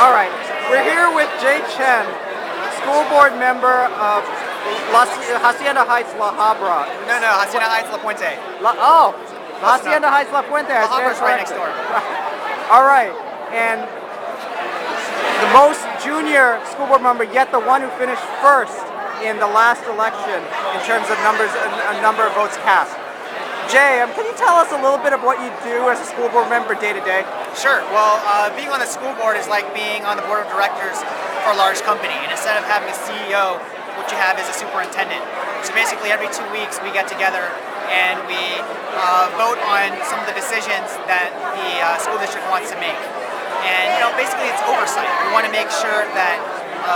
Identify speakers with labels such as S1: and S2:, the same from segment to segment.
S1: All right, we're here with Jay Chen, school board member of Hacienda Heights La Habra.
S2: No, Hacienda Heights, La Puente.
S1: Hacienda Heights La Puente.
S2: La Habra's right next door.
S1: All right, and the most junior school board member, yet the one who finished first in the last election in terms of number of votes cast. Jay, can you tell us a little bit of what you do as a school board member day to day?
S2: Sure. Well, being on the school board is like being on the board of directors for a large company. And instead of having a CEO, what you have is a superintendent. So basically every 2 weeks we get together and we vote on some of the decisions that the school district wants to make. And basically it's oversight. We want to make sure that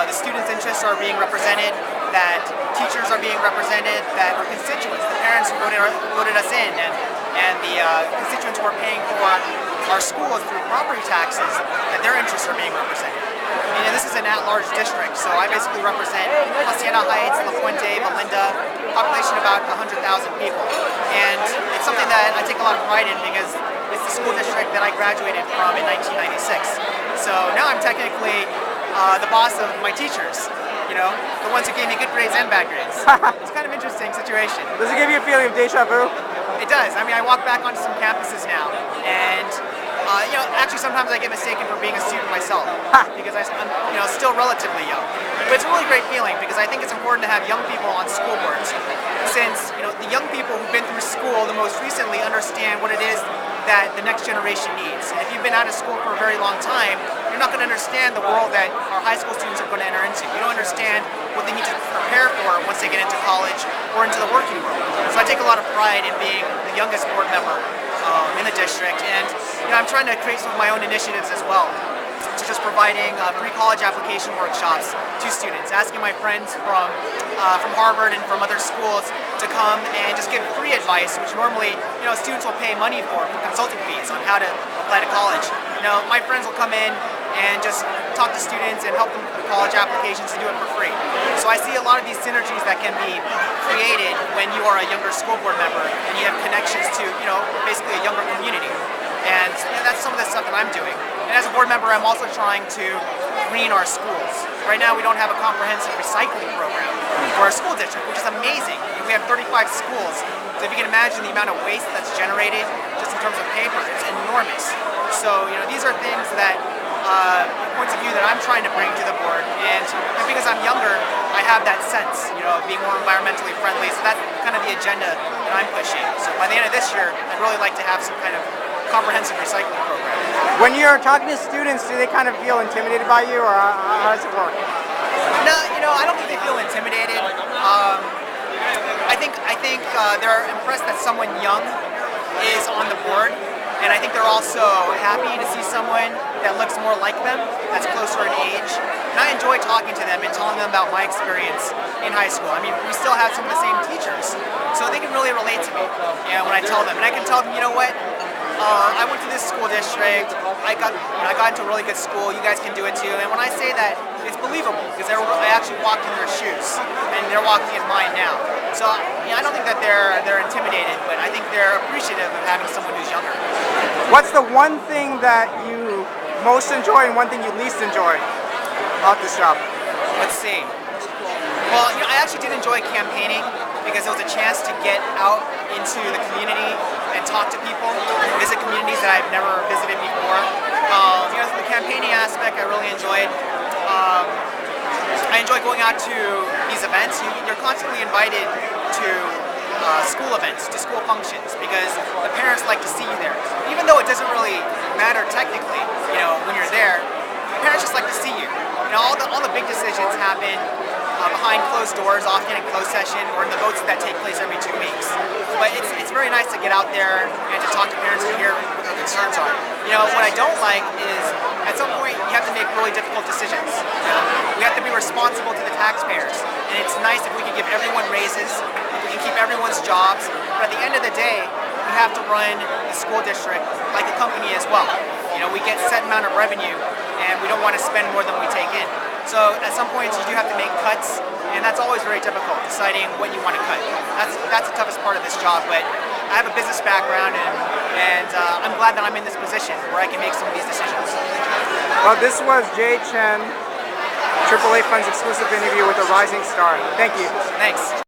S2: the students' interests are being represented, that teachers are being represented, that our constituents, the parents who voted us in, and the constituents who are paying for our schools through property taxes, that their interests are being represented. And this is an at-large district, so I basically represent Hacienda Heights, La Puente, Belinda, population about 100,000 people. And it's something that I take a lot of pride in because it's the school district that I graduated from in 1996. So now I'm technically the boss of my teachers. The ones who gave me good grades and bad grades. It's kind of an interesting situation.
S1: Does it give you a feeling of deja vu?
S2: It does. I mean, I walk back onto some campuses now, and actually sometimes I get mistaken for being a student myself because I'm still relatively young. But it's a really great feeling because I think it's important to have young people on school boards, since the young people who've been through school the most recently understand what it is that the next generation needs. And if you've been out of school for a very long time, you're not going to understand the world that our high school students are going to enter into. You don't understand what they need to prepare for once they get into college or into the working world. So I take a lot of pride in being the youngest board member in the district, and I'm trying to create some of my own initiatives as well. Such as providing free college application workshops to students, asking my friends from Harvard and from other schools to come and just give free advice, which normally students will pay money for consulting fees on how to apply to college. My friends will come in and just talk to students and help them with college applications and do it for free. So I see a lot of these synergies that can be created when you are a younger school board member and you have connections to basically a younger community. And that's some of the stuff that I'm doing. And as a board member, I'm also trying to green our schools. Right now, we don't have a comprehensive recycling program for our school district, which is amazing. We have 35 schools. So if you can imagine the amount of waste that's generated just in terms of paper, it's enormous. So these are things that, points of view that I'm trying to bring to the board. And because I'm younger, I have that sense, of being more environmentally friendly. So that's kind of the agenda that I'm pushing. So by the end of this year, I'd really like to have some kind of comprehensive recycling program.
S1: When you're talking to students, do they kind of feel intimidated by you, or how does it work?
S2: No, I don't think they feel intimidated. I think they're impressed that someone young is on the board, and I think they're also happy to see someone that looks more like them, that's closer in age. And I enjoy talking to them and telling them about my experience in high school. I mean, we still have some of the same teachers, so they can really relate to me. When I tell them, and I can tell them, you know what? I went to this school district. I got into a really good school. You guys can do it too. And when I say that, it's believable because I actually walked in their shoes, and they're walking in mine now. So I don't think that they're intimidated, but I think they're appreciative of having someone who's younger.
S1: What's the one thing that you most enjoy and one thing you least enjoy about this job?
S2: Let's see. Well, I actually did enjoy campaigning because it was a chance to get out into the community and talk to people, visit communities that I've never visited before. The campaigning aspect I really enjoyed. I enjoy going out to these events. You're constantly invited to school events, to school functions, because the parents like to see you there. Even though it doesn't really matter technically, when you're there, the parents just like to see you. All the big decisions happen behind closed doors, often in closed session, or in the votes that take place every 2 weeks. But it's very nice to get out there and to talk to parents to hear what their concerns are. What I don't like is, at some point, you have to make really difficult decisions. We have to be responsible to the taxpayers. And it's nice if we can give everyone raises, if we can keep everyone's jobs, but at the end of the day, we have to run the school district like a company as well. We get a set amount of revenue, and we don't want to spend more than we take in. So at some points you do have to make cuts, and that's always very difficult, deciding what you want to cut. That's the toughest part of this job, but I have a business background, and I'm glad that I'm in this position where I can make some of these decisions.
S1: Well, this was Jay Chen, AAA-Fund's exclusive interview with a rising star. Thank you.
S2: Thanks.